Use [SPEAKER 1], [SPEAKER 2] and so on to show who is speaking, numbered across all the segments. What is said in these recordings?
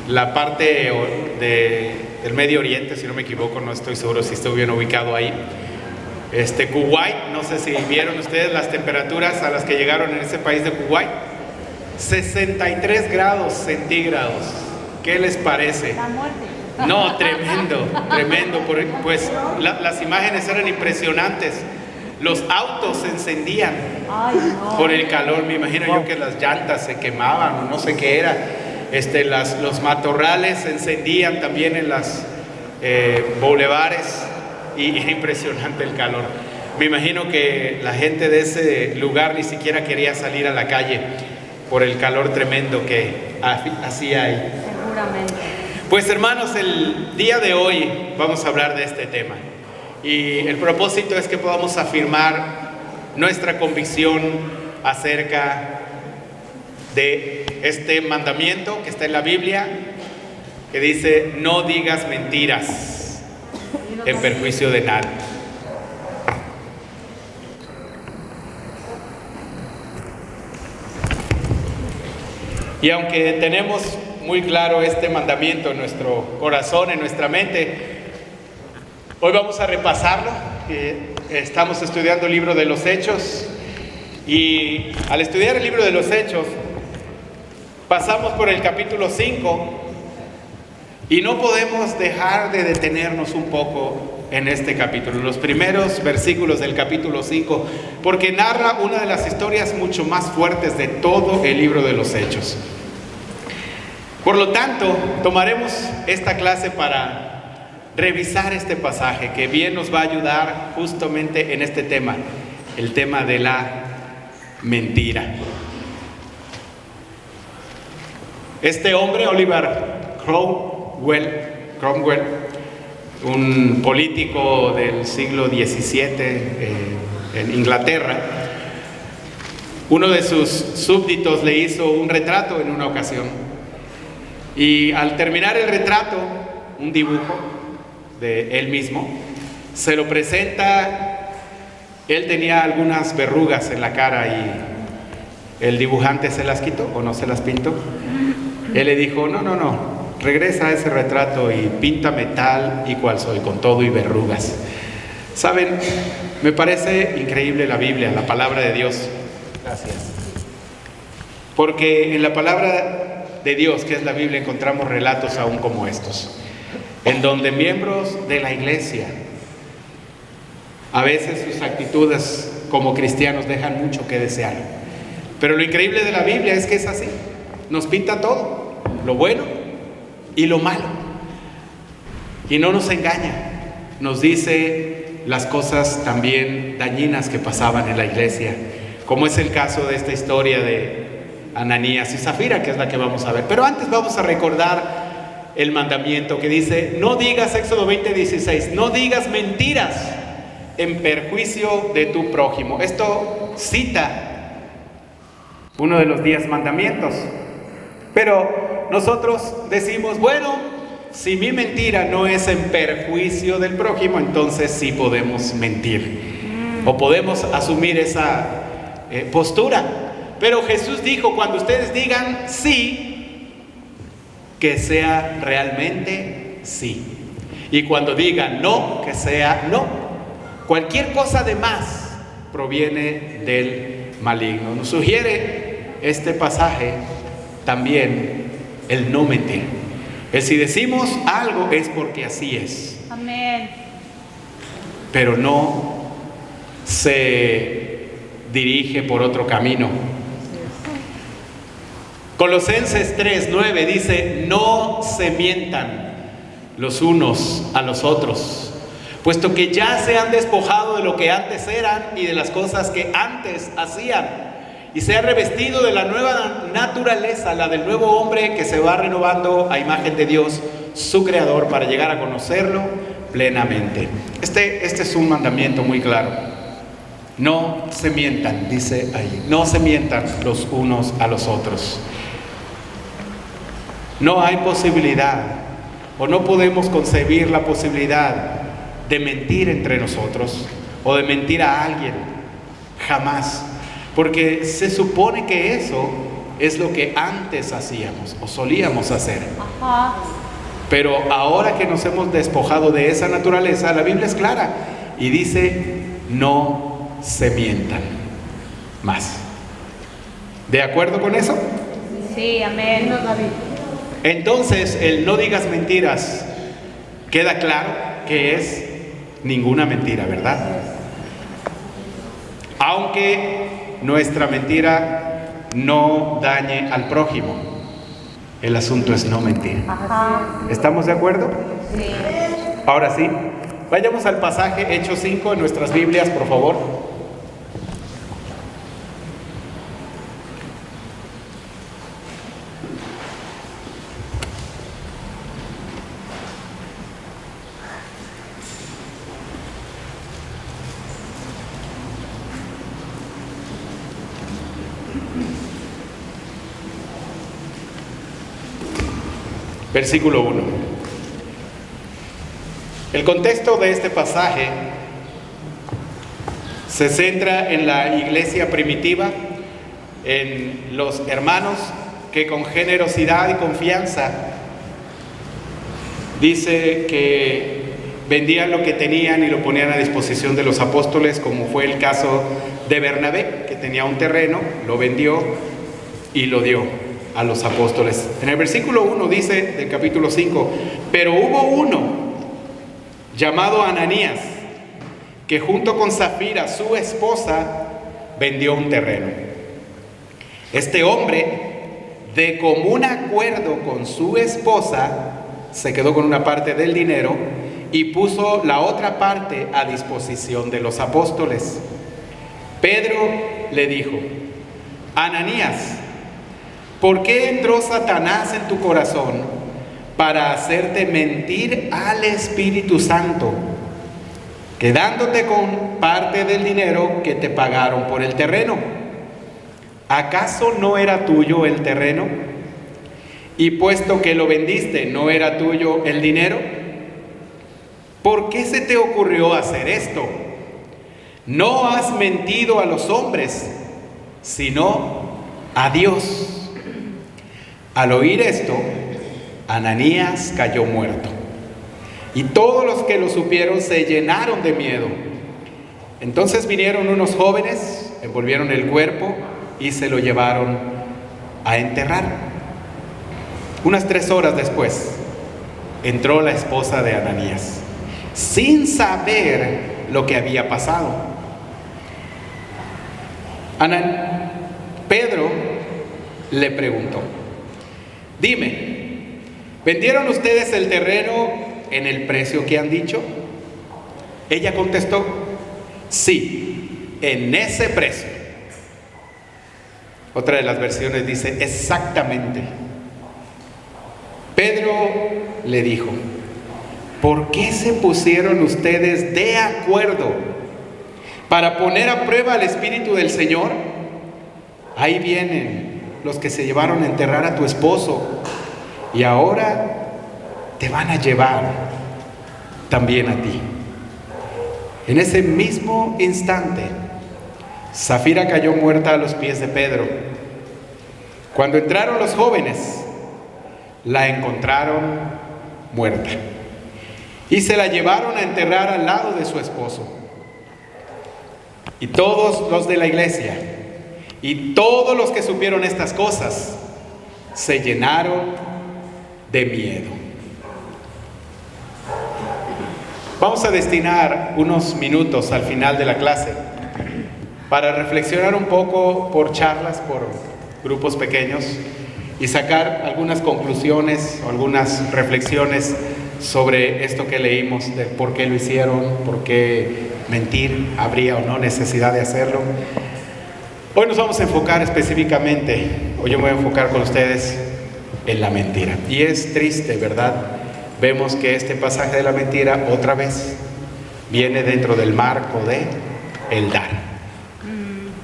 [SPEAKER 1] la parte del Medio Oriente, si no me equivoco, no estoy seguro si estoy bien ubicado ahí. Kuwait, no sé si vieron ustedes las temperaturas a las que llegaron en ese país de Kuwait. 63 grados centígrados. ¿Qué les parece?
[SPEAKER 2] La muerte.
[SPEAKER 1] No, tremendo, tremendo. Pues las imágenes eran impresionantes. Los autos se encendían por el calor. Me imagino yo que las llantas se quemaban o no sé qué era. Los matorrales se encendían también en las bulevares y es impresionante el calor. Me imagino que la gente de ese lugar ni siquiera quería salir a la calle por el calor tremendo que hacía ahí.
[SPEAKER 2] Seguramente.
[SPEAKER 1] Pues hermanos, el día de hoy vamos a hablar de este tema y el propósito es que podamos afirmar nuestra convicción acerca de este mandamiento que está en la Biblia, que dice: no digas mentiras en perjuicio de nadie. Y aunque tenemos muy claro este mandamiento en nuestro corazón, en nuestra mente, hoy vamos a repasarlo. Estamos estudiando el libro de los Hechos y al estudiar el libro de los Hechos pasamos por el capítulo 5 y no podemos dejar de detenernos un poco en este capítulo, los primeros versículos del capítulo 5, porque narra una de las historias mucho más fuertes de todo el libro de los Hechos. Por lo tanto, tomaremos esta clase para revisar este pasaje que bien nos va a ayudar justamente en este tema, el tema de la mentira. Este hombre, Oliver Cromwell, un político del siglo XVII en Inglaterra, uno de sus súbditos le hizo un retrato en una ocasión. Y al terminar el retrato, un dibujo de él mismo, se lo presenta. Él tenía algunas verrugas en la cara y el dibujante se las quitó o no se las pintó. Él le dijo: no, regresa a ese retrato y píntame tal y cual soy, con todo y verrugas. Saben, me parece increíble la Biblia, la palabra de Dios. Gracias. Porque en la palabra de Dios, que es la Biblia, encontramos relatos aún como estos, en donde miembros de la iglesia, a veces sus actitudes como cristianos dejan mucho que desear. Pero lo increíble de la Biblia es que es así, nos pinta todo, lo bueno y lo malo, y no nos engaña, nos dice las cosas también dañinas que pasaban en la iglesia, como es el caso de esta historia de Ananías y Zafira, que es la que vamos a ver. Pero antes vamos a recordar el mandamiento que dice: no digas, Éxodo 20:16, no digas mentiras en perjuicio de tu prójimo. Esto cita uno de los 10 mandamientos. Pero nosotros decimos: bueno, si mi mentira no es en perjuicio del prójimo, entonces sí podemos mentir. O podemos asumir esa postura. Pero Jesús dijo: cuando ustedes digan sí, que sea realmente sí. Y cuando digan no, que sea no. Cualquier cosa de más proviene del maligno. Nos sugiere este pasaje también el no mentir. El si decimos algo es porque así es.
[SPEAKER 2] Amén.
[SPEAKER 1] Pero no se dirige por otro camino. Colosenses 3:9 dice: no se mientan los unos a los otros, puesto que ya se han despojado de lo que antes eran y de las cosas que antes hacían, y se han revestido de la nueva naturaleza, la del nuevo hombre que se va renovando a imagen de Dios, su creador, para llegar a conocerlo plenamente. Este es un mandamiento muy claro. No se mientan, dice ahí, no se mientan los unos a los otros. No hay posibilidad, o no podemos concebir la posibilidad de mentir entre nosotros o de mentir a alguien, jamás, porque se supone que eso es lo que antes hacíamos o solíamos hacer.
[SPEAKER 2] Ajá.
[SPEAKER 1] Pero ahora que nos hemos despojado de esa naturaleza, la Biblia es clara y dice: no se mientan más. ¿De acuerdo con eso?
[SPEAKER 2] Sí, amén.
[SPEAKER 1] Entonces, el no digas mentiras, queda claro que es ninguna mentira, ¿verdad? Aunque nuestra mentira no dañe al prójimo, el asunto es no mentir.
[SPEAKER 2] Ajá.
[SPEAKER 1] ¿Estamos de acuerdo?
[SPEAKER 2] Sí.
[SPEAKER 1] Ahora sí, vayamos al pasaje Hechos 5 en nuestras Biblias, por favor. Versículo 1. El contexto de este pasaje se centra en la iglesia primitiva, en los hermanos que con generosidad y confianza, dice que vendían lo que tenían y lo ponían a disposición de los apóstoles, como fue el caso de Bernabé, que tenía un terreno, lo vendió y lo dio a los apóstoles. En el versículo 1 dice del capítulo 5: pero hubo uno llamado Ananías, que junto con Zafira, su esposa, vendió un terreno. Este hombre, de común acuerdo con su esposa, se quedó con una parte del dinero y puso la otra parte a disposición de los apóstoles. Pedro le dijo: Ananías, ¿por qué entró Satanás en tu corazón para hacerte mentir al Espíritu Santo, quedándote con parte del dinero que te pagaron por el terreno? ¿Acaso no era tuyo el terreno? Y puesto que lo vendiste, ¿no era tuyo el dinero? ¿Por qué se te ocurrió hacer esto? No has mentido a los hombres, sino a Dios. Al oír esto, Ananías cayó muerto, y todos los que lo supieron se llenaron de miedo. Entonces vinieron unos jóvenes, envolvieron el cuerpo y se lo llevaron a enterrar. Unas 3 horas después, entró la esposa de Ananías, sin saber lo que había pasado. Pedro le preguntó: dime, ¿vendieron ustedes el terreno en el precio que han dicho? Ella contestó: sí, en ese precio. Otra de las versiones dice: exactamente. Pedro le dijo: ¿por qué se pusieron ustedes de acuerdo para poner a prueba al Espíritu del Señor? Ahí vienen los que se llevaron a enterrar a tu esposo y ahora te van a llevar también a ti. En ese mismo instante, Zafira cayó muerta a los pies de Pedro. Cuando entraron los jóvenes, la encontraron muerta y se la llevaron a enterrar al lado de su esposo. Y todos los de la iglesia y todos los que supieron estas cosas se llenaron de miedo. Vamos a destinar unos minutos al final de la clase para reflexionar un poco por charlas, por grupos pequeños, y sacar algunas conclusiones o algunas reflexiones sobre esto que leímos, de por qué lo hicieron, por qué mentir, habría o no necesidad de hacerlo. Hoy nos vamos a enfocar específicamente, o yo me voy a enfocar con ustedes en la mentira. Y es triste, ¿verdad? Vemos que este pasaje de la mentira otra vez viene dentro del marco de el dar,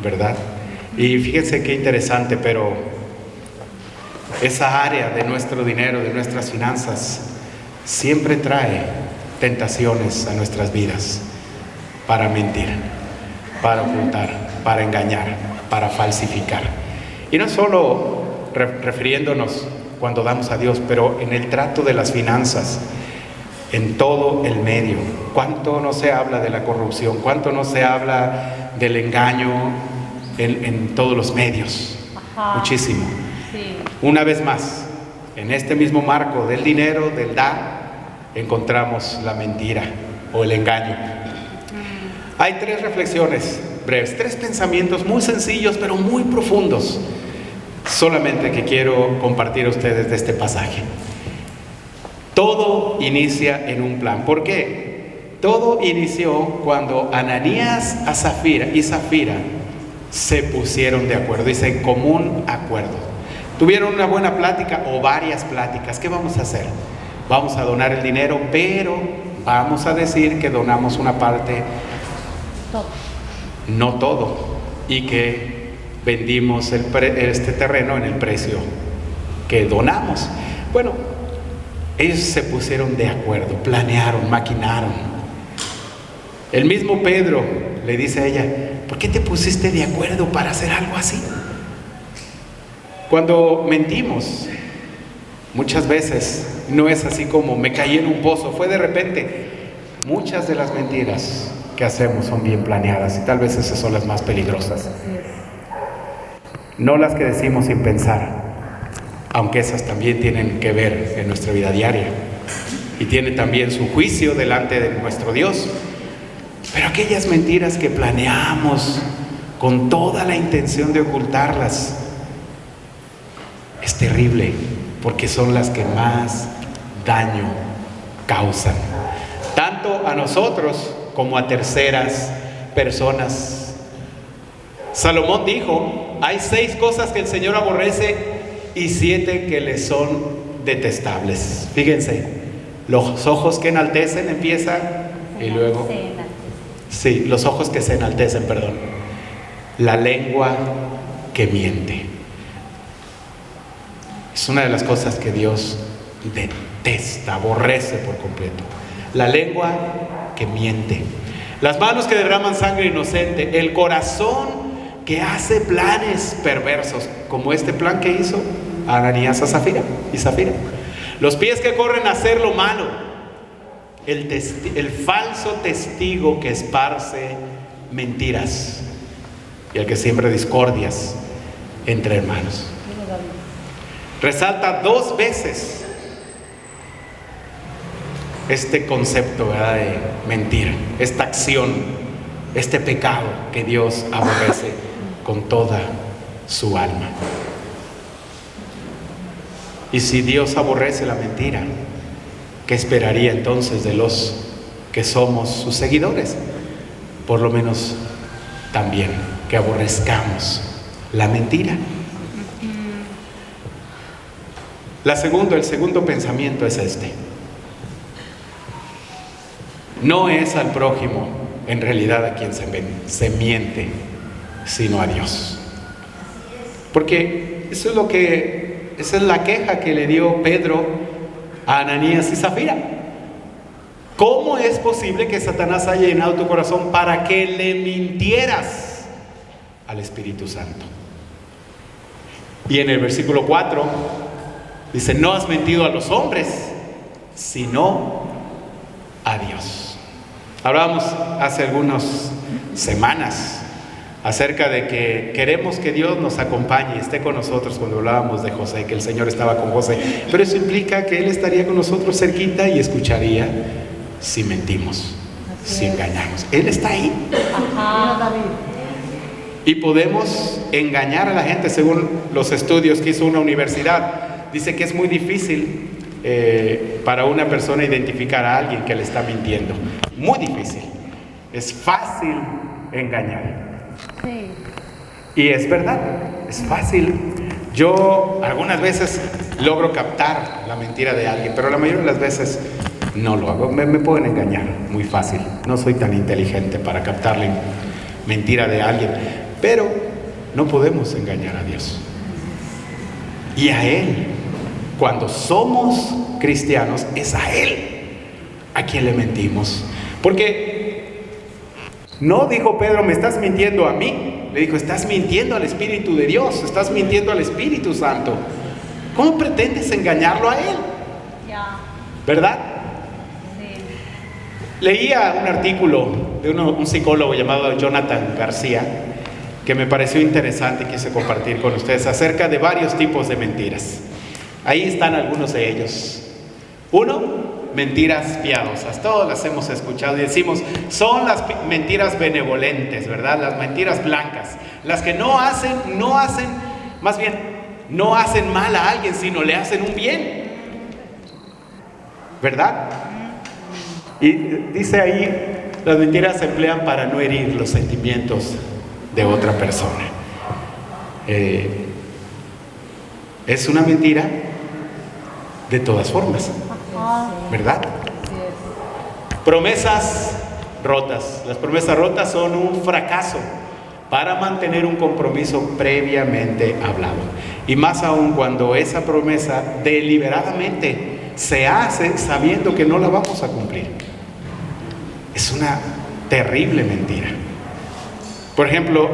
[SPEAKER 1] ¿verdad? Y fíjense qué interesante, pero esa área de nuestro dinero, de nuestras finanzas, siempre trae tentaciones a nuestras vidas para mentir, para ocultar, para engañar, para falsificar. Y no solo refiriéndonos cuando damos a Dios, pero en el trato de las finanzas, en todo el medio. ¿Cuánto no se habla de la corrupción? ¿Cuánto no se habla del engaño en todos los medios?
[SPEAKER 2] Ajá.
[SPEAKER 1] Muchísimo.
[SPEAKER 2] Sí.
[SPEAKER 1] Una vez más, en este mismo marco del dinero, del dar, encontramos la mentira o el engaño. Hay 3 reflexiones breves, 3 pensamientos muy sencillos pero muy profundos, solamente que quiero compartir a ustedes de este pasaje. Todo inicia en un plan. ¿Por qué? Todo inició cuando Ananías y Zafira se pusieron de acuerdo, dice en común acuerdo. Tuvieron una buena plática o varias pláticas. ¿Qué vamos a hacer? Vamos a donar el dinero, pero vamos a decir que donamos una parte, no todo, y que vendimos este terreno en el precio que donamos. Bueno, ellos se pusieron de acuerdo, planearon, maquinaron. El mismo Pedro le dice a ella: ¿por qué te pusiste de acuerdo para hacer algo así? Cuando mentimos, muchas veces no es así como me caí en un pozo, fue de repente. Muchas de las mentiras que hacemos son bien planeadas y tal vez esas son las más peligrosas. No las que decimos sin pensar, aunque esas también tienen que ver en nuestra vida diaria y tiene también su juicio delante de nuestro Dios. Pero aquellas mentiras que planeamos con toda la intención de ocultarlas, es terrible, porque son las que más daño causan, tanto a nosotros como a terceras personas. Salomón dijo: hay 6 cosas que el Señor aborrece y 7 que le son detestables. Fíjense, los ojos que enaltecen empieza y luego... Sí, los ojos que se enaltecen, perdón. La lengua que miente. Es una de las cosas que Dios detesta, aborrece por completo. La lengua que miente. Las manos que derraman sangre inocente. El corazón que hace planes perversos, como este plan que hizo Ananías y Zafira. Los pies que corren a hacer lo malo. El falso testigo que esparce mentiras y el que siembra discordias entre hermanos. Resalta 2 veces este concepto, ¿verdad?, de mentira, esta acción, este pecado que Dios aborrece con toda su alma. Y si Dios aborrece la mentira, ¿qué esperaría entonces de los que somos sus seguidores? Por lo menos también que aborrezcamos la mentira. El segundo pensamiento es este: no es al prójimo en realidad a quien se miente, sino a Dios. Porque esa es la queja que le dio Pedro a Ananías y Zafira. ¿Cómo es posible que Satanás haya llenado tu corazón para que le mintieras al Espíritu Santo? Y en el versículo 4 dice: no has mentido a los hombres, sino a Dios. Hablábamos hace algunas semanas acerca de que queremos que Dios nos acompañe, esté con nosotros. Cuando hablábamos de José, que el Señor estaba con José, pero eso implica que Él estaría con nosotros cerquita y escucharía si mentimos, si engañamos. Él está ahí. Y podemos engañar a la gente. Según los estudios que hizo una universidad, dice que es muy difícil para una persona identificar a alguien que le está mintiendo. Muy difícil. Es fácil engañar.
[SPEAKER 2] Sí.
[SPEAKER 1] Y es verdad, es fácil. Yo algunas veces logro captar la mentira de alguien, pero la mayoría de las veces no lo hago. Me pueden engañar muy fácil. No soy tan inteligente para captar la mentira de alguien, pero no podemos engañar a Dios. Y a Él, cuando somos cristianos, es a Él a quien le mentimos. Porque no dijo Pedro: me estás mintiendo a mí. le dijo, estás mintiendo al Espíritu de Dios, estás mintiendo al Espíritu Santo. ¿Cómo pretendes engañarlo a Él?
[SPEAKER 2] Ya.
[SPEAKER 1] ¿Verdad?
[SPEAKER 2] Sí.
[SPEAKER 1] Leía un artículo de un psicólogo llamado Jonathan García, que me pareció interesante y quise compartir con ustedes acerca de varios tipos de mentiras. Ahí están algunos de ellos. Uno, mentiras piadosas. Todas las hemos escuchado y decimos, son las mentiras benevolentes, ¿verdad? Las mentiras blancas, las que no hacen mal a alguien, sino le hacen un bien, ¿verdad? Y dice ahí, las mentiras se emplean para no herir los sentimientos de otra persona. Es una mentira de todas formas, ¿verdad? Promesas rotas. Las promesas rotas son un fracaso para mantener un compromiso previamente hablado. Y más aún cuando esa promesa deliberadamente se hace sabiendo que no la vamos a cumplir. Es una terrible mentira. Por ejemplo,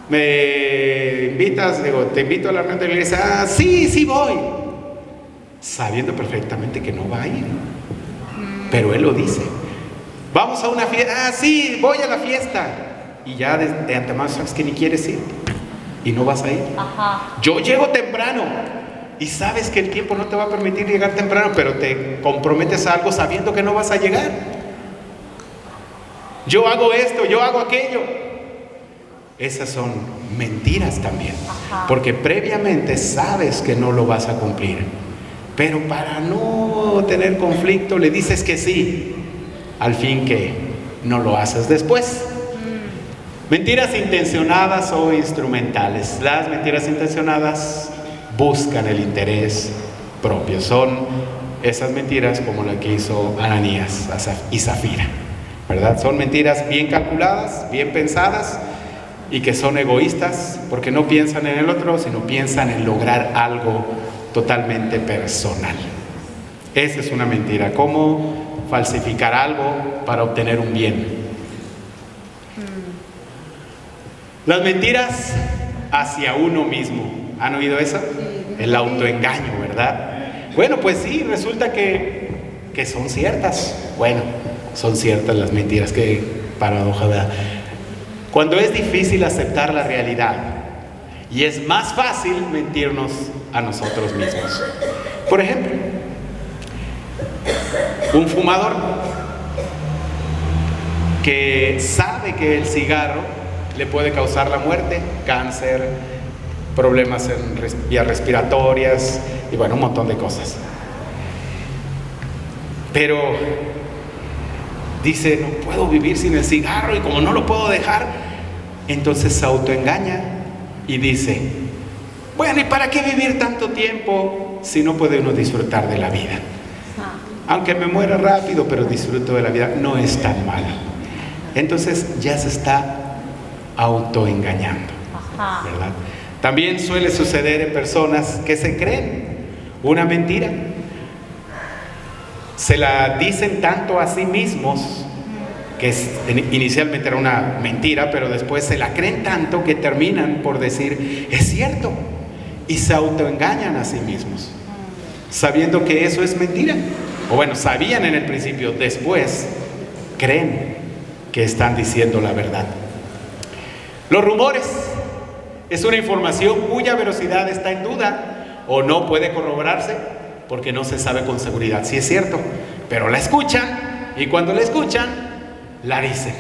[SPEAKER 1] me invitas, te invito a la reunión de la iglesia. Sí voy. Sabiendo perfectamente que no va a ir. Pero él lo dice. Vamos a una fiesta. Sí, voy a la fiesta. Y ya de antemano sabes que ni quieres ir. Y no vas a ir.
[SPEAKER 2] Ajá.
[SPEAKER 1] Yo llego temprano. Y sabes que el tiempo no te va a permitir llegar temprano, pero te comprometes a algo sabiendo que no vas a llegar. Yo hago esto, yo hago aquello. Esas son mentiras también.
[SPEAKER 2] Ajá.
[SPEAKER 1] Porque previamente sabes que no lo vas a cumplir. Pero para no tener conflicto le dices que sí, al fin que no lo haces después. Mentiras intencionadas o instrumentales. Las mentiras intencionadas buscan el interés propio. Son esas mentiras como la que hizo Ananías y Zafira, ¿verdad? Son mentiras bien calculadas, bien pensadas y que son egoístas porque no piensan en el otro, sino piensan en lograr algo totalmente personal. Esa es una mentira. ¿Cómo falsificar algo para obtener un bien? Las mentiras hacia uno mismo. ¿Han oído eso? El autoengaño, ¿verdad? Bueno, pues sí, resulta que son ciertas. Bueno, son ciertas las mentiras. Qué paradoja, ¿verdad? Cuando es difícil aceptar la realidad y es más fácil mentirnos a nosotros mismos. Por ejemplo, un fumador que sabe que el cigarro le puede causar la muerte, cáncer, problemas en vías respiratorias y bueno, un montón de cosas. Pero dice, no puedo vivir sin el cigarro y como no lo puedo dejar, entonces se autoengaña y dice, bueno, ¿y para qué vivir tanto tiempo si no puede uno disfrutar de la vida? Aunque me muera rápido, pero disfruto de la vida, no es tan mal. Entonces ya se está autoengañando, ¿verdad? También suele suceder en personas que se creen una mentira. Se la dicen tanto a sí mismos, que inicialmente era una mentira, pero después se la creen tanto que terminan por decir, es cierto, y se autoengañan a sí mismos, sabiendo que eso es mentira. O bueno, sabían en el principio, después creen que están diciendo la verdad. Los rumores es una información cuya veracidad está en duda o no puede corroborarse porque no se sabe con seguridad si es cierto, pero la escuchan y cuando la escuchan, la dicen.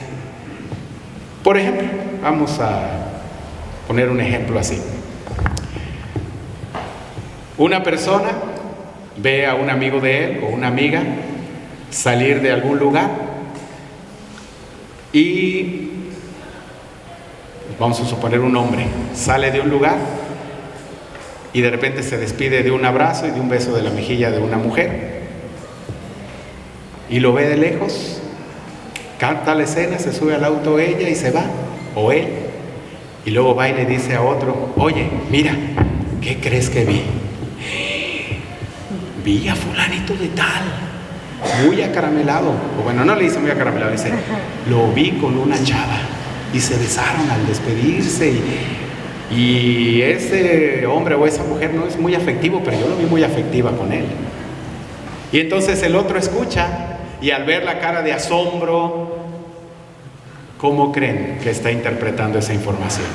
[SPEAKER 1] Por ejemplo, vamos a poner un ejemplo así. Una persona ve a un amigo de él o una amiga salir de algún lugar y vamos a suponer un hombre sale de un lugar y de repente se despide de un abrazo y de un beso de la mejilla de una mujer y lo ve de lejos, capta la escena, se sube al auto ella y se va, o él, y luego va y le dice a otro, oye, mira, ¿qué crees que vi? Vi a fulanito de tal, muy acaramelado. O bueno, no le dice muy acaramelado, dice, lo vi con una chava. y se besaron al despedirse y ese hombre o esa mujer no es muy afectivo, pero yo lo vi muy afectiva con él. Y entonces el otro escucha y al ver la cara de asombro, ¿cómo creen que está interpretando esa información?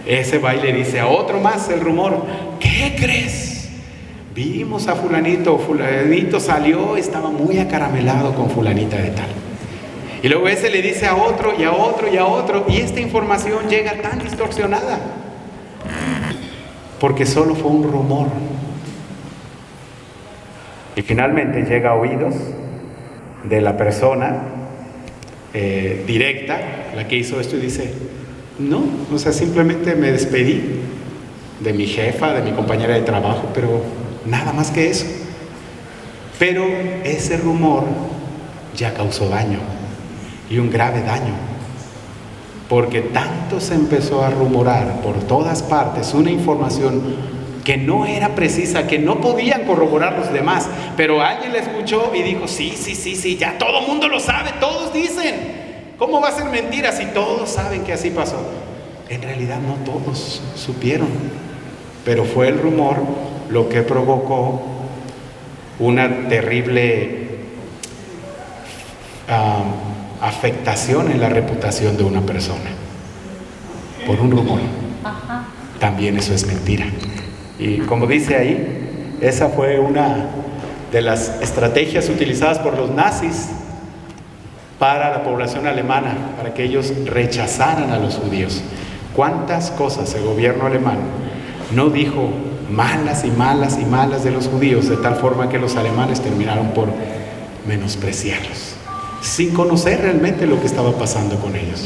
[SPEAKER 1] Ese va y le dice a otro más el rumor: ¿qué crees? Vimos a fulanito, fulanito salió, estaba muy acaramelado con fulanita de tal. Y luego ese le dice a otro y a otro y a otro, y esta información llega tan distorsionada porque solo fue un rumor. Y finalmente llega a oídos de la persona directa, la que hizo esto, y dice: no, o sea, simplemente me despedí de mi jefa, de mi compañera de trabajo, pero nada más que eso. Pero ese rumor ya causó daño, y un grave daño, porque tanto se empezó a rumorar por todas partes una información que no era precisa, que no podían corroborar los demás, pero alguien la escuchó y dijo: sí, ya todo el mundo lo sabe, todos dicen, ¿cómo va a ser mentira si todos saben que así pasó? En realidad no todos supieron, pero fue el rumor lo que provocó una terrible afectación en la reputación de una persona por un rumor. También eso es mentira. Y como dice ahí, esa fue una de las estrategias utilizadas por los nazis para la población alemana, para que ellos rechazaran a los judíos. ¿Cuántas cosas el gobierno alemán no dijo malas y malas y malas de los judíos, de tal forma que los alemanes terminaron por menospreciarlos, sin conocer realmente lo que estaba pasando con ellos?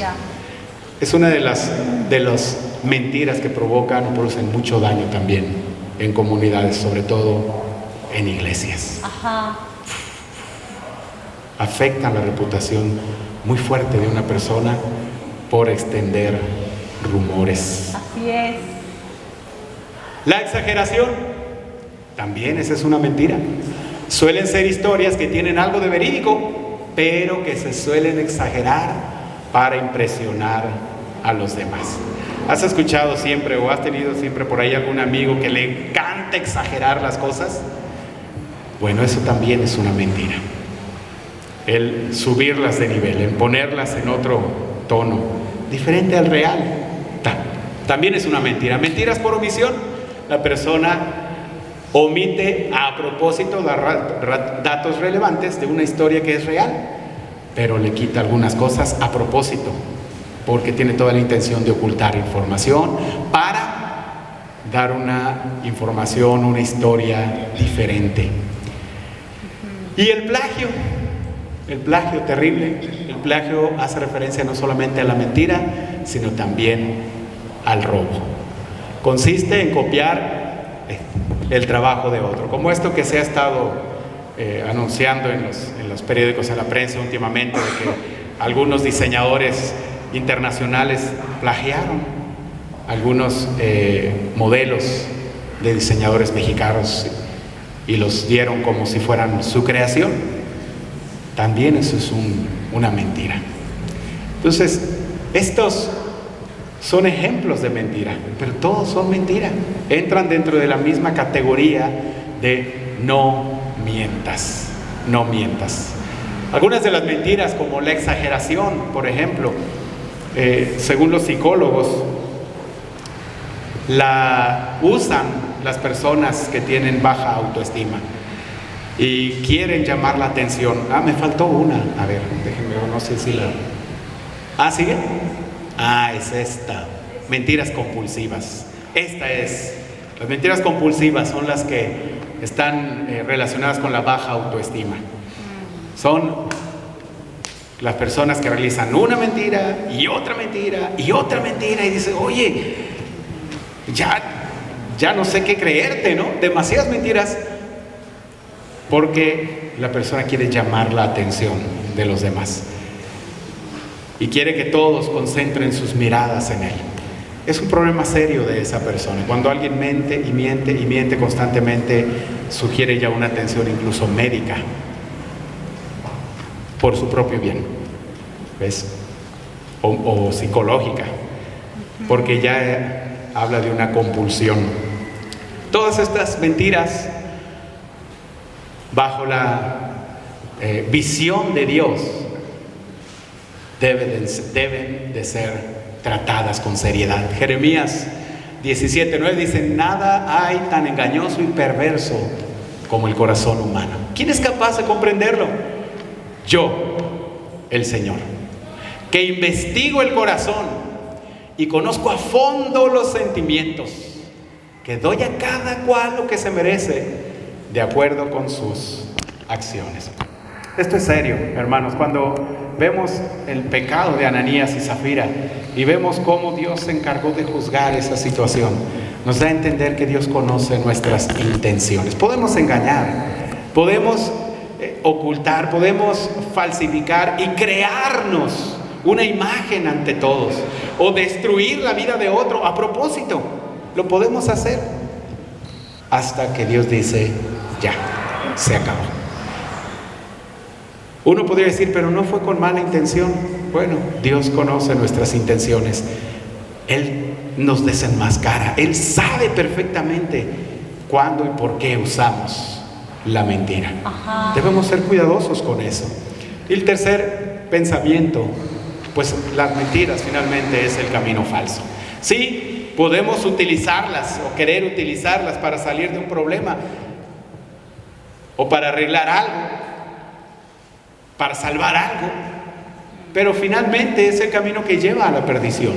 [SPEAKER 1] Es una de las mentiras que provocan o producen mucho daño también en comunidades, sobre todo en iglesias. Afectan la reputación muy fuerte de una persona por extender rumores.
[SPEAKER 2] Así es.
[SPEAKER 1] La exageración, también esa es una mentira. Suelen ser historias que tienen algo de verídico, pero que se suelen exagerar para impresionar a los demás. ¿Has escuchado siempre o has tenido siempre por ahí algún amigo que le encanta exagerar las cosas? Bueno, eso también es una mentira. El subirlas de nivel, el ponerlas en otro tono, diferente al real, también es una mentira. Mentiras por omisión. La persona omite a propósito datos relevantes de una historia que es real, pero le quita algunas cosas a propósito, porque tiene toda la intención de ocultar información para dar una información, una historia diferente. Y el plagio terrible. El plagio hace referencia no solamente a la mentira, sino también al robo. Consiste en copiar el trabajo de otro, como esto que se ha estado anunciando en los periódicos, en la prensa últimamente, de que algunos diseñadores internacionales plagiaron algunos modelos de diseñadores mexicanos y los dieron como si fueran su creación. También eso es una mentira. Entonces, estos son ejemplos de mentira, pero todos son mentira. Entran dentro de la misma categoría de no mientas, no mientas. Algunas de las mentiras, como la exageración, por ejemplo, según los psicólogos, la usan las personas que tienen baja autoestima y quieren llamar la atención. Me faltó una. A ver, déjenme ver, no sé si la... ¿sigue? Es esta. Mentiras compulsivas. Esta es. Las mentiras compulsivas son las que están relacionadas con la baja autoestima. Son las personas que realizan una mentira y otra mentira y otra mentira y dicen: oye, ya no sé qué creerte, ¿no? Demasiadas mentiras, porque la persona quiere llamar la atención de los demás y quiere que todos concentren sus miradas en él. Es un problema serio de esa persona. Cuando alguien miente y miente y miente constantemente, sugiere ya una atención incluso médica por su propio bien. ¿Ves? o psicológica, porque ya habla de una compulsión. Todas estas mentiras, bajo la visión de Dios, deben de ser tratadas con seriedad. Jeremías 17:9 dice: nada hay tan engañoso y perverso como el corazón humano. ¿Quién es capaz de comprenderlo? Yo, el Señor, que investigo el corazón y conozco a fondo los sentimientos, que doy a cada cual lo que se merece de acuerdo con sus acciones. Esto es serio, hermanos. Cuando vemos el pecado de Ananías y Zafira y vemos cómo Dios se encargó de juzgar esa situación, nos da a entender que Dios conoce nuestras intenciones. Podemos engañar, podemos ocultar, podemos falsificar y crearnos una imagen ante todos, o destruir la vida de otro a propósito. Lo podemos hacer hasta que Dios dice: ya, se acabó. Uno podría decir: pero no fue con mala intención. Bueno, Dios conoce nuestras intenciones. Él nos desenmascara. Él sabe perfectamente cuándo y por qué usamos la mentira. Debemos ser cuidadosos con eso. Y el tercer pensamiento, pues las mentiras finalmente es el camino falso. Sí, podemos utilizarlas o querer utilizarlas para salir de un problema o para arreglar algo, para salvar algo, pero finalmente es el camino que lleva a la perdición.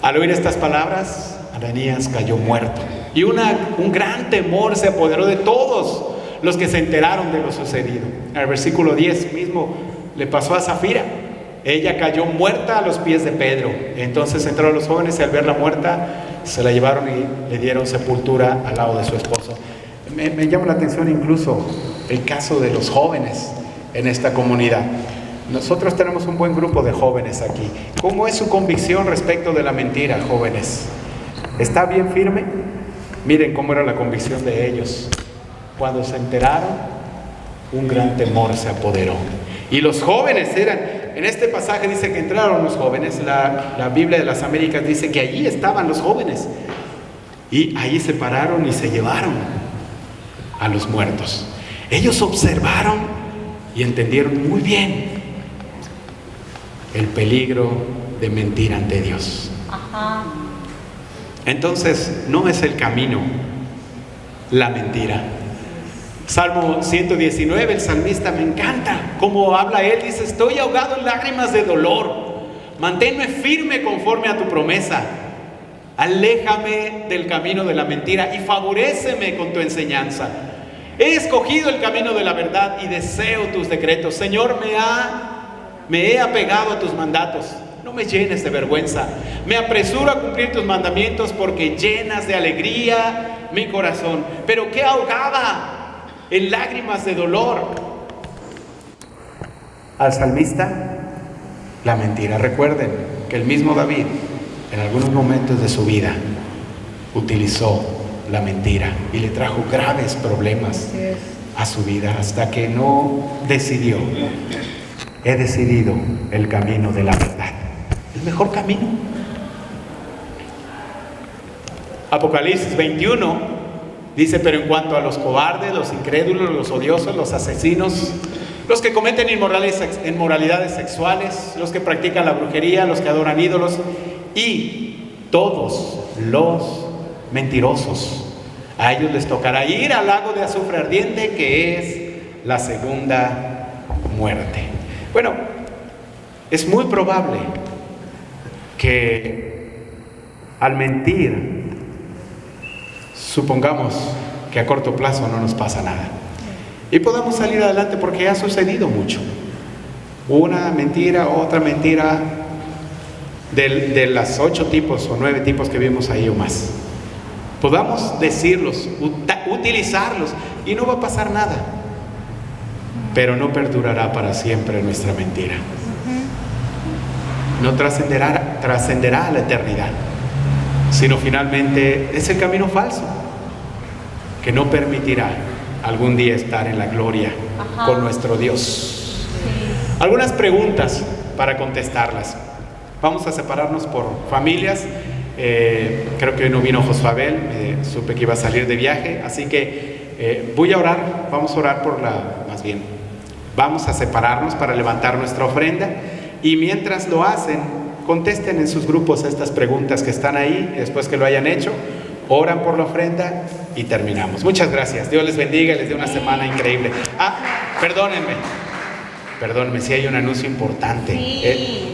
[SPEAKER 1] Al oír estas palabras, Ananías cayó muerto y un gran temor se apoderó de todos los que se enteraron de lo sucedido. En el versículo 10 mismo le pasó a Zafira. Ella cayó muerta a los pies de Pedro. Entonces entraron los jóvenes y al verla muerta se la llevaron y le dieron sepultura al lado de su esposo. Me llama la atención incluso el caso de los jóvenes en esta comunidad. Nosotros tenemos un buen grupo de jóvenes aquí. ¿Cómo es su convicción respecto de la mentira, jóvenes? ¿Está bien firme? Miren cómo era la convicción de ellos. Cuando se enteraron, un gran temor se apoderó. Y los jóvenes eran, en este pasaje dice que entraron los jóvenes. La Biblia de las Américas dice que allí estaban los jóvenes. Y allí se pararon y se llevaron a los muertos. Ellos observaron y entendieron muy bien el peligro de mentir ante Dios. Entonces, no es el camino la mentira. Salmo 119, el salmista, me encanta cómo habla él. Dice: estoy ahogado en lágrimas de dolor, manténme firme conforme a tu promesa. Aléjame del camino de la mentira y favoréceme con tu enseñanza. He escogido el camino de la verdad y deseo tus decretos. Señor, me he apegado a tus mandatos. No me llenes de vergüenza. Me apresuro a cumplir tus mandamientos porque llenas de alegría mi corazón. Pero qué ahogaba en lágrimas de dolor al salmista la mentira. Recuerden que el mismo David en algunos momentos de su vida utilizó la mentira y le trajo graves problemas a su vida hasta que no decidió: he decidido el camino de la verdad, el mejor camino. Apocalipsis 21 dice: pero en cuanto a los cobardes, los incrédulos, los odiosos, los asesinos, los que cometen inmoralidades sexuales, los que practican la brujería, los que adoran ídolos y todos los mentirosos, a ellos les tocará ir al lago de azufre ardiente, que es la segunda muerte. Bueno, es muy probable que al mentir, supongamos que a corto plazo no nos pasa nada y podamos salir adelante, porque ha sucedido mucho. Una mentira, otra mentira, de las 8 tipos o 9 tipos que vimos ahí o más. Podamos decirlos, utilizarlos y no va a pasar nada, pero no perdurará para siempre nuestra mentira. No trascenderá a la eternidad, sino finalmente es el camino falso que no permitirá algún día estar en la gloria con nuestro Dios. Algunas preguntas para contestarlas. Vamos a separarnos por familias. Creo que hoy no vino Josuabel, supe que iba a salir de viaje, así que voy a orar, vamos a orar vamos a separarnos para levantar nuestra ofrenda, y mientras lo hacen, contesten en sus grupos estas preguntas que están ahí. Después que lo hayan hecho, oran por la ofrenda y terminamos. Muchas gracias, Dios les bendiga y les dé una semana increíble. Perdónenme, si hay un anuncio importante.
[SPEAKER 2] Sí.